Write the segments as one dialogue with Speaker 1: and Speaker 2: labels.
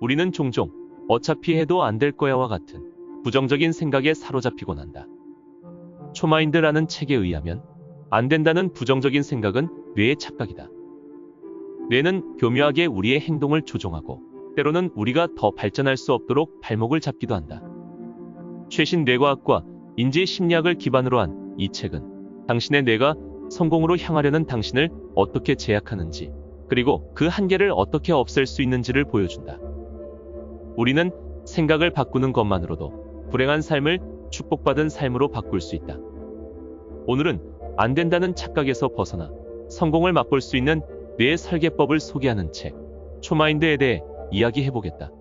Speaker 1: 우리는 종종 어차피 해도 안 될 거야와 같은 부정적인 생각에 사로잡히곤 한다. 초마인드라는 책에 의하면 안 된다는 부정적인 생각은 뇌의 착각이다. 뇌는 교묘하게 우리의 행동을 조종하고 때로는 우리가 더 발전할 수 없도록 발목을 잡기도 한다. 최신 뇌과학과 인지심리학을 기반으로 한 이 책은 당신의 뇌가 성공으로 향하려는 당신을 어떻게 제약하는지, 그리고 그 한계를 어떻게 없앨 수 있는지를 보여준다. 우리는 생각을 바꾸는 것만으로도 불행한 삶을 축복받은 삶으로 바꿀 수 있다. 오늘은 안 된다는 착각에서 벗어나 성공을 맛볼 수 있는 뇌의 설계법을 소개하는 책, 초마인드에 대해 이야기해보겠다.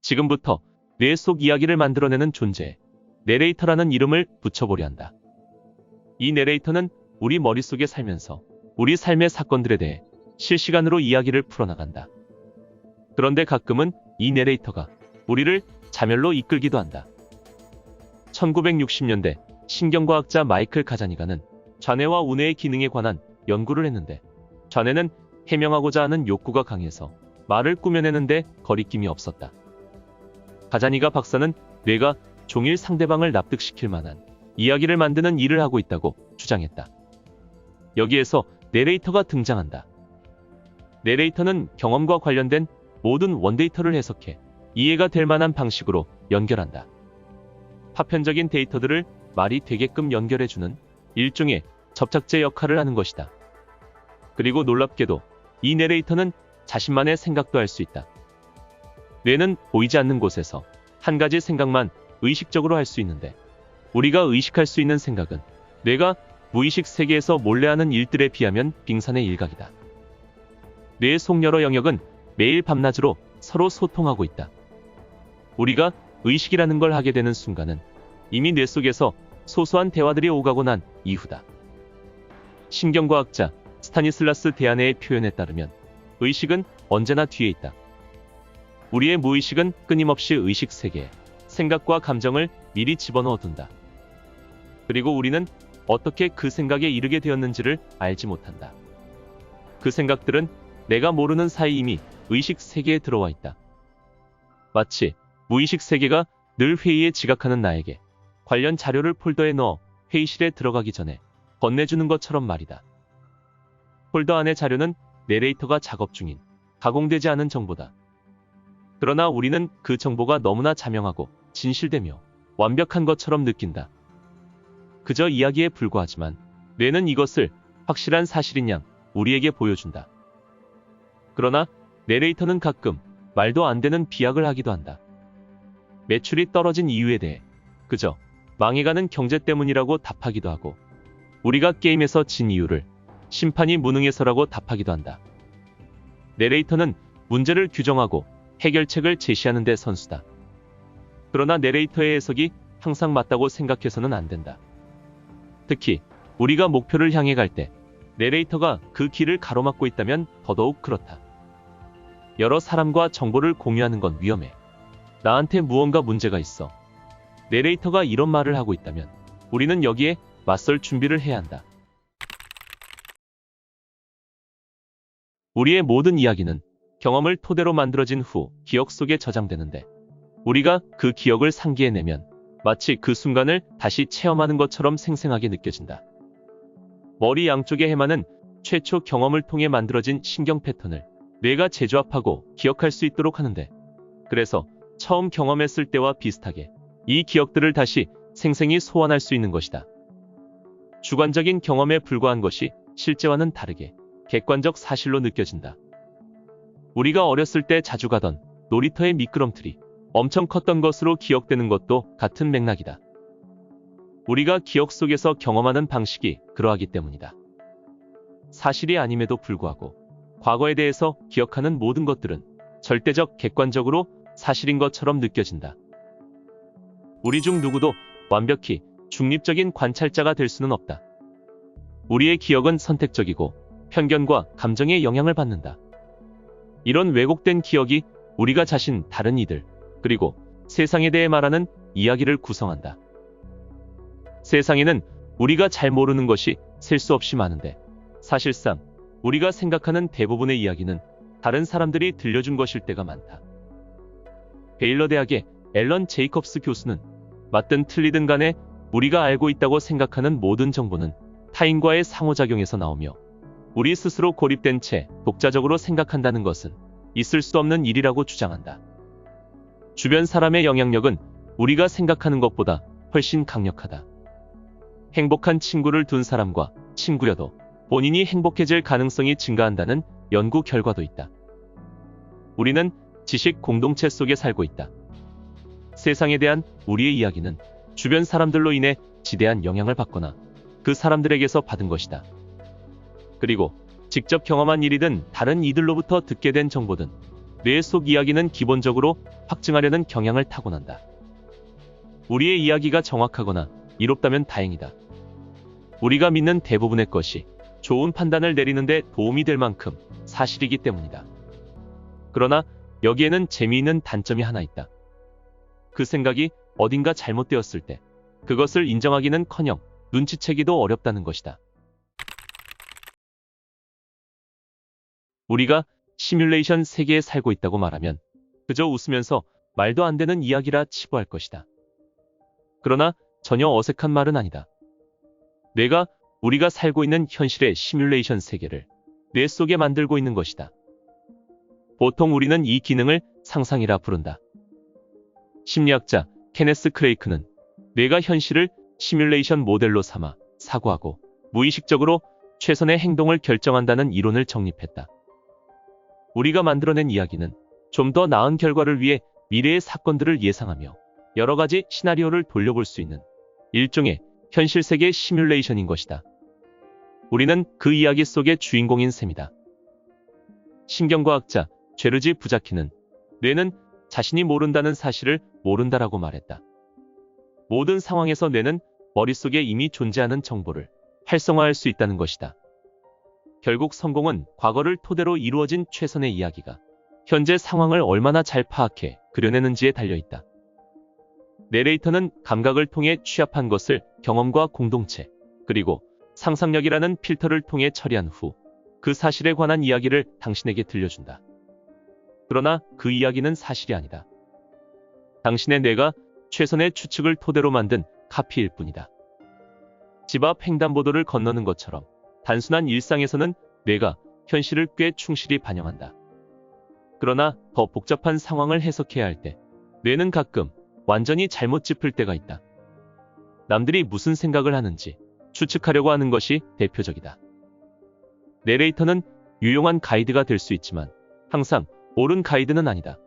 Speaker 1: 지금부터 뇌 속 이야기를 만들어내는 존재에 내레이터라는 이름을 붙여보려 한다. 이 내레이터는 우리 머릿속에 살면서 우리 삶의 사건들에 대해 실시간으로 이야기를 풀어나간다. 그런데 가끔은 이 내레이터가 우리를 자멸로 이끌기도 한다. 1960년대 신경과학자 마이클 가자니가는 좌뇌와 우뇌의 기능에 관한 연구를 했는데, 좌뇌는 해명하고자 하는 욕구가 강해서 말을 꾸며내는데 거리낌이 없었다. 가자니가 박사는 뇌가 종일 상대방을 납득시킬 만한 이야기를 만드는 일을 하고 있다고 주장했다. 여기에서 내레이터가 등장한다. 내레이터는 경험과 관련된 모든 원데이터를 해석해 이해가 될 만한 방식으로 연결한다. 파편적인 데이터들을 말이 되게끔 연결해주는 일종의 접착제 역할을 하는 것이다. 그리고 놀랍게도 이 내레이터는 자신만의 생각도 할 수 있다. 뇌는 보이지 않는 곳에서 한 가지 생각만 의식적으로 할 수 있는데, 우리가 의식할 수 있는 생각은 뇌가 무의식 세계에서 몰래 하는 일들에 비하면 빙산의 일각이다. 뇌의 속 여러 영역은 매일 밤낮으로 서로 소통하고 있다. 우리가 의식이라는 걸 하게 되는 순간은 이미 뇌 속에서 소소한 대화들이 오가고 난 이후다. 신경과학자 스타니슬라스 데아네의 표현에 따르면 의식은 언제나 뒤에 있다. 우리의 무의식은 끊임없이 의식 세계에 생각과 감정을 미리 집어넣어 둔다. 그리고 우리는 어떻게 그 생각에 이르게 되었는지를 알지 못한다. 그 생각들은 내가 모르는 사이 이미 의식 세계에 들어와 있다. 마치 무의식 세계가 늘 회의에 지각하는 나에게 관련 자료를 폴더에 넣어 회의실에 들어가기 전에 건네주는 것처럼 말이다. 폴더 안의 자료는 내레이터가 작업 중인 가공되지 않은 정보다. 그러나 우리는 그 정보가 너무나 자명하고 진실되며 완벽한 것처럼 느낀다. 그저 이야기에 불과하지만 뇌는 이것을 확실한 사실인 양 우리에게 보여준다. 그러나 내레이터는 가끔 말도 안 되는 비약을 하기도 한다. 매출이 떨어진 이유에 대해 그저 망해가는 경제 때문이라고 답하기도 하고, 우리가 게임에서 진 이유를 심판이 무능해서라고 답하기도 한다. 내레이터는 문제를 규정하고 해결책을 제시하는 데 선수다. 그러나 내레이터의 해석이 항상 맞다고 생각해서는 안 된다. 특히 우리가 목표를 향해 갈 때 내레이터가 그 길을 가로막고 있다면 더더욱 그렇다. 여러 사람과 정보를 공유하는 건 위험해. 나한테 무언가 문제가 있어. 내레이터가 이런 말을 하고 있다면 우리는 여기에 맞설 준비를 해야 한다. 우리의 모든 이야기는 경험을 토대로 만들어진 후 기억 속에 저장되는데, 우리가 그 기억을 상기해내면 마치 그 순간을 다시 체험하는 것처럼 생생하게 느껴진다. 머리 양쪽의 해마는 최초 경험을 통해 만들어진 신경 패턴을 뇌가 재조합하고 기억할 수 있도록 하는데, 그래서 처음 경험했을 때와 비슷하게 이 기억들을 다시 생생히 소환할 수 있는 것이다. 주관적인 경험에 불과한 것이 실제와는 다르게 객관적 사실로 느껴진다. 우리가 어렸을 때 자주 가던 놀이터의 미끄럼틀이 엄청 컸던 것으로 기억되는 것도 같은 맥락이다. 우리가 기억 속에서 경험하는 방식이 그러하기 때문이다. 사실이 아님에도 불구하고 과거에 대해서 기억하는 모든 것들은 절대적 객관적으로 사실인 것처럼 느껴진다. 우리 중 누구도 완벽히 중립적인 관찰자가 될 수는 없다. 우리의 기억은 선택적이고 편견과 감정에 영향을 받는다. 이런 왜곡된 기억이 우리가 자신, 다른 이들, 그리고 세상에 대해 말하는 이야기를 구성한다. 세상에는 우리가 잘 모르는 것이 셀 수 없이 많은데 사실상 우리가 생각하는 대부분의 이야기는 다른 사람들이 들려준 것일 때가 많다. 베일러 대학의 앨런 제이컵스 교수는 맞든 틀리든 간에 우리가 알고 있다고 생각하는 모든 정보는 타인과의 상호작용에서 나오며 우리 스스로 고립된 채 독자적으로 생각한다는 것은 있을 수 없는 일이라고 주장한다. 주변 사람의 영향력은 우리가 생각하는 것보다 훨씬 강력하다. 행복한 친구를 둔 사람과 친구여도 본인이 행복해질 가능성이 증가한다는 연구 결과도 있다. 우리는 지식 공동체 속에 살고 있다. 세상에 대한 우리의 이야기는 주변 사람들로 인해 지대한 영향을 받거나 그 사람들에게서 받은 것이다. 그리고 직접 경험한 일이든 다른 이들로부터 듣게 된 정보든 뇌 속 이야기는 기본적으로 확증하려는 경향을 타고난다. 우리의 이야기가 정확하거나 이롭다면 다행이다. 우리가 믿는 대부분의 것이 좋은 판단을 내리는데 도움이 될 만큼 사실이기 때문이다. 그러나 여기에는 재미있는 단점이 하나 있다. 그 생각이 어딘가 잘못되었을 때 그것을 인정하기는커녕 눈치채기도 어렵다는 것이다. 우리가 시뮬레이션 세계에 살고 있다고 말하면 그저 웃으면서 말도 안 되는 이야기라 치부할 것이다. 그러나 전혀 어색한 말은 아니다. 뇌가 우리가 살고 있는 현실의 시뮬레이션 세계를 뇌 속에 만들고 있는 것이다. 보통 우리는 이 기능을 상상이라 부른다. 심리학자 케네스 크레이크는 뇌가 현실을 시뮬레이션 모델로 삼아 사고하고 무의식적으로 최선의 행동을 결정한다는 이론을 정립했다. 우리가 만들어낸 이야기는 좀 더 나은 결과를 위해 미래의 사건들을 예상하며 여러 가지 시나리오를 돌려볼 수 있는 일종의 현실 세계 시뮬레이션인 것이다. 우리는 그 이야기 속의 주인공인 셈이다. 신경과학자 제르지 부자키는 뇌는 자신이 모른다는 사실을 모른다라고 말했다. 모든 상황에서 뇌는 머릿속에 이미 존재하는 정보를 활성화할 수 있다는 것이다. 결국 성공은 과거를 토대로 이루어진 최선의 이야기가 현재 상황을 얼마나 잘 파악해 그려내는지에 달려있다. 내레이터는 감각을 통해 취합한 것을 경험과 공동체, 그리고 상상력이라는 필터를 통해 처리한 후 그 사실에 관한 이야기를 당신에게 들려준다. 그러나 그 이야기는 사실이 아니다. 당신의 뇌가 최선의 추측을 토대로 만든 카피일 뿐이다. 집 앞 횡단보도를 건너는 것처럼 단순한 일상에서는 뇌가 현실을 꽤 충실히 반영한다. 그러나 더 복잡한 상황을 해석해야 할 때 뇌는 가끔 완전히 잘못 짚을 때가 있다. 남들이 무슨 생각을 하는지 추측하려고 하는 것이 대표적이다. 내레이터는 유용한 가이드가 될 수 있지만 항상 옳은 가이드는 아니다.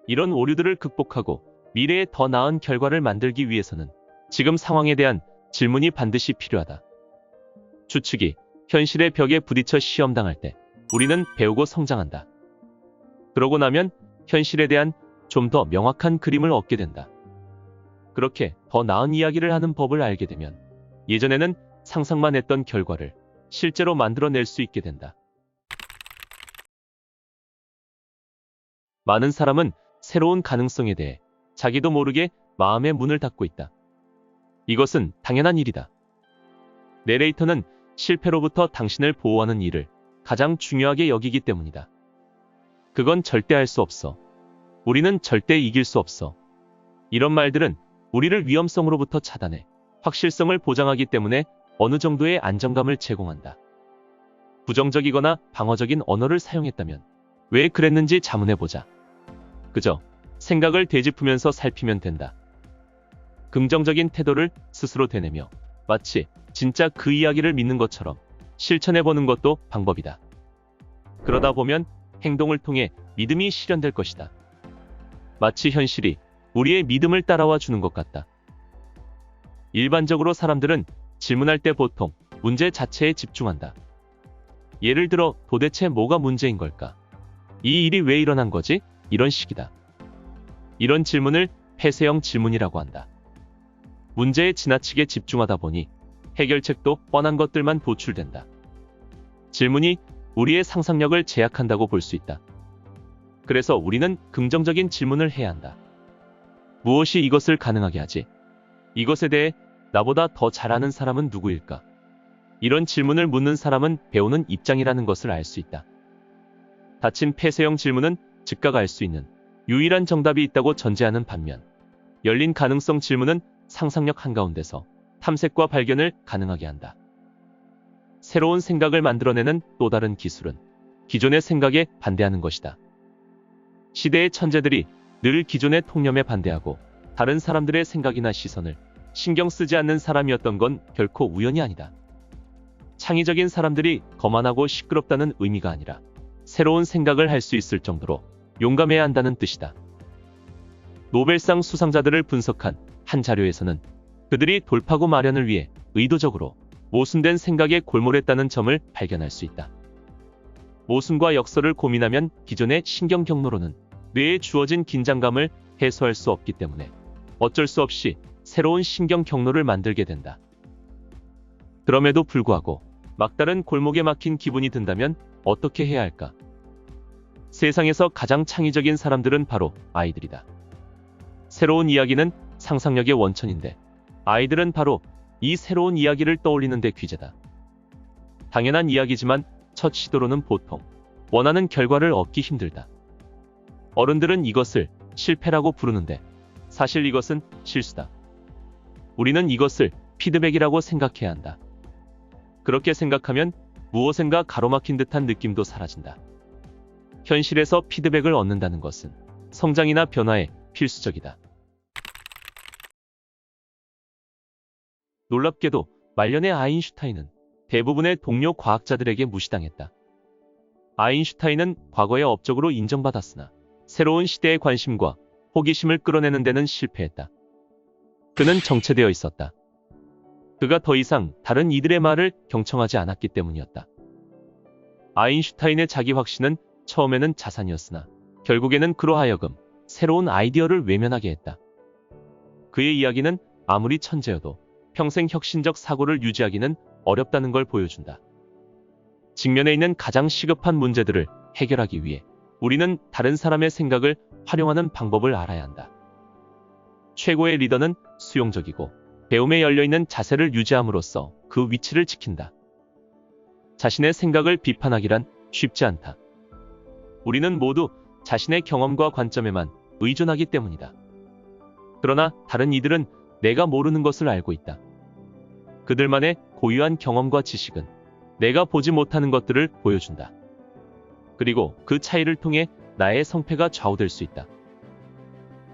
Speaker 1: 이런 오류들을 극복하고 미래에 더 나은 결과를 만들기 위해서는 지금 상황에 대한 질문이 반드시 필요하다. 추측이 현실의 벽에 부딪혀 시험당할 때 우리는 배우고 성장한다. 그러고 나면 현실에 대한 좀 더 명확한 그림을 얻게 된다. 그렇게 더 나은 이야기를 하는 법을 알게 되면 예전에는 상상만 했던 결과를 실제로 만들어낼 수 있게 된다. 많은 사람은 새로운 가능성에 대해 자기도 모르게 마음의 문을 닫고 있다. 이것은 당연한 일이다. 내레이터는 실패로부터 당신을 보호하는 일을 가장 중요하게 여기기 때문이다. 그건 절대 할 수 없어. 우리는 절대 이길 수 없어. 이런 말들은 우리를 위험성으로부터 차단해 확실성을 보장하기 때문에 어느 정도의 안정감을 제공한다. 부정적이거나 방어적인 언어를 사용했다면 왜 그랬는지 자문해보자. 그저 생각을 되짚으면서 살피면 된다. 긍정적인 태도를 스스로 되뇌며 마치 진짜 그 이야기를 믿는 것처럼 실천해보는 것도 방법이다. 그러다 보면 행동을 통해 믿음이 실현될 것이다. 마치 현실이 우리의 믿음을 따라와 주는 것 같다. 일반적으로 사람들은 질문할 때 보통 문제 자체에 집중한다. 예를 들어 도대체 뭐가 문제인 걸까? 이 일이 왜 일어난 거지? 이런 식이다. 이런 질문을 폐쇄형 질문이라고 한다. 문제에 지나치게 집중하다 보니 해결책도 뻔한 것들만 도출된다. 질문이 우리의 상상력을 제약한다고 볼 수 있다. 그래서 우리는 긍정적인 질문을 해야 한다. 무엇이 이것을 가능하게 하지? 이것에 대해 나보다 더 잘하는 사람은 누구일까? 이런 질문을 묻는 사람은 배우는 입장이라는 것을 알 수 있다. 닫힌 폐쇄형 질문은 즉각 알 수 있는 유일한 정답이 있다고 전제하는 반면, 열린 가능성 질문은 상상력 한가운데서 탐색과 발견을 가능하게 한다. 새로운 생각을 만들어내는 또 다른 기술은 기존의 생각에 반대하는 것이다. 시대의 천재들이 늘 기존의 통념에 반대하고 다른 사람들의 생각이나 시선을 신경 쓰지 않는 사람이었던 건 결코 우연이 아니다. 창의적인 사람들이 거만하고 시끄럽다는 의미가 아니라 새로운 생각을 할 수 있을 정도로 용감해야 한다는 뜻이다. 노벨상 수상자들을 분석한 한 자료에서는 그들이 돌파구 마련을 위해 의도적으로 모순된 생각에 골몰했다는 점을 발견할 수 있다. 모순과 역설을 고민하면 기존의 신경 경로로는 뇌에 주어진 긴장감을 해소할 수 없기 때문에 어쩔 수 없이 새로운 신경 경로를 만들게 된다. 그럼에도 불구하고 막다른 골목에 막힌 기분이 든다면 어떻게 해야 할까? 세상에서 가장 창의적인 사람들은 바로 아이들이다. 새로운 이야기는 상상력의 원천인데 아이들은 바로 이 새로운 이야기를 떠올리는 데 귀재다. 당연한 이야기지만 첫 시도로는 보통 원하는 결과를 얻기 힘들다. 어른들은 이것을 실패라고 부르는데 사실 이것은 실수다. 우리는 이것을 피드백이라고 생각해야 한다. 그렇게 생각하면 무엇인가 가로막힌 듯한 느낌도 사라진다. 현실에서 피드백을 얻는다는 것은 성장이나 변화에 필수적이다. 놀랍게도 말년의 아인슈타인은 대부분의 동료 과학자들에게 무시당했다. 아인슈타인은 과거에 업적으로 인정받았으나 새로운 시대의 관심과 호기심을 끌어내는 데는 실패했다. 그는 정체되어 있었다. 그가 더 이상 다른 이들의 말을 경청하지 않았기 때문이었다. 아인슈타인의 자기 확신은 처음에는 자산이었으나 결국에는 그로 하여금 새로운 아이디어를 외면하게 했다. 그의 이야기는 아무리 천재여도 평생 혁신적 사고를 유지하기는 어렵다는 걸 보여준다. 직면에 있는 가장 시급한 문제들을 해결하기 위해 우리는 다른 사람의 생각을 활용하는 방법을 알아야 한다. 최고의 리더는 수용적이고 배움에 열려있는 자세를 유지함으로써 그 위치를 지킨다. 자신의 생각을 비판하기란 쉽지 않다. 우리는 모두 자신의 경험과 관점에만 의존하기 때문이다. 그러나 다른 이들은 내가 모르는 것을 알고 있다. 그들만의 고유한 경험과 지식은 내가 보지 못하는 것들을 보여준다. 그리고 그 차이를 통해 나의 성패가 좌우될 수 있다.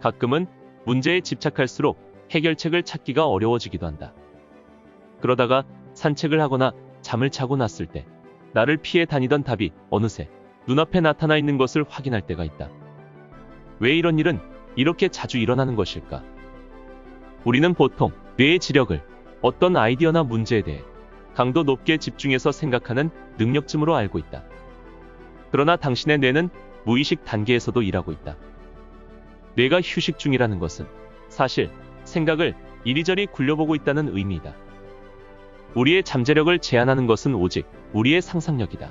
Speaker 1: 가끔은 문제에 집착할수록 해결책을 찾기가 어려워지기도 한다. 그러다가 산책을 하거나 잠을 자고 났을 때 나를 피해 다니던 답이 어느새 눈앞에 나타나 있는 것을 확인할 때가 있다. 왜 이런 일은 이렇게 자주 일어나는 것일까? 우리는 보통 뇌의 지력을 어떤 아이디어나 문제에 대해 강도 높게 집중해서 생각하는 능력쯤으로 알고 있다. 그러나 당신의 뇌는 무의식 단계에서도 일하고 있다. 뇌가 휴식 중이라는 것은 사실 생각을 이리저리 굴려보고 있다는 의미이다. 우리의 잠재력을 제한하는 것은 오직 우리의 상상력이다.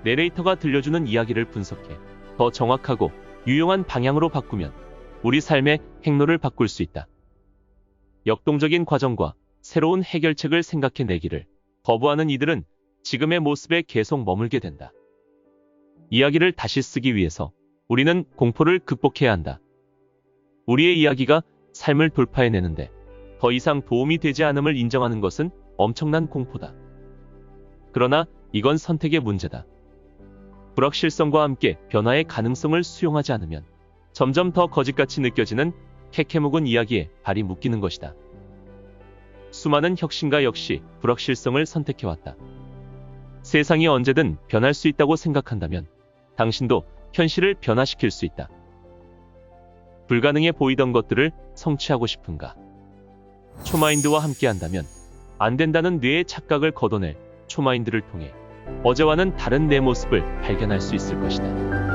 Speaker 1: 내레이터가 들려주는 이야기를 분석해 더 정확하고 유용한 방향으로 바꾸면 우리 삶의 행로를 바꿀 수 있다. 역동적인 과정과 새로운 해결책을 생각해내기를 거부하는 이들은 지금의 모습에 계속 머물게 된다. 이야기를 다시 쓰기 위해서 우리는 공포를 극복해야 한다. 우리의 이야기가 삶을 돌파해내는데 더 이상 도움이 되지 않음을 인정하는 것은 엄청난 공포다. 그러나 이건 선택의 문제다. 불확실성과 함께 변화의 가능성을 수용하지 않으면 점점 더 거짓같이 느껴지는 캐캐묵은 이야기에 발이 묶이는 것이다. 수많은 혁신가 역시 불확실성을 선택해왔다. 세상이 언제든 변할 수 있다고 생각한다면 당신도 현실을 변화시킬 수 있다. 불가능해 보이던 것들을 성취하고 싶은가? 초마인드와 함께한다면 안 된다는 뇌의 착각을 걷어낼 초마인드를 통해 어제와는 다른 내 모습을 발견할 수 있을 것이다.